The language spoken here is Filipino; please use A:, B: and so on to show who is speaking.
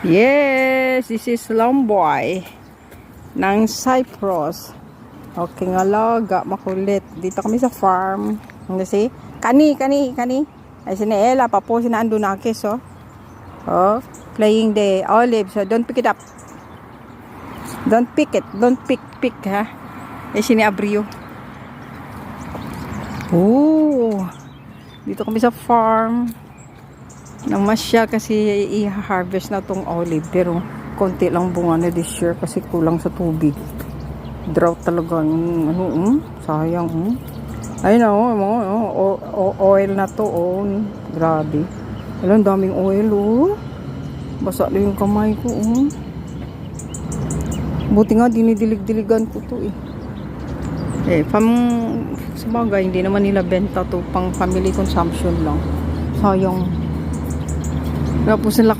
A: Yes, this is Lomboy ng Cyprus. Okay nga laga, makulit. Dito kami sa farm. Kasi, kani. Ay sinaela, papo sinaando na akis, oh. Oh, playing the olive. So, don't pick it up. Don't pick it. Don't pick, ha. Ay siniabrio. Oh, dito kami sa farm. Namasya kasi i-harvest na tong olive, pero konti lang bunga na this year kasi kulang sa tubig. Drought talaga ng sayang. Ayun na oil na to, grabe. Alam, daming oil, basa na yung kamay ko, buti nga dinidilig-diligan ko to, sabagay, hindi naman nila benta to, pang family consumption lang. Sayang. Tapos nila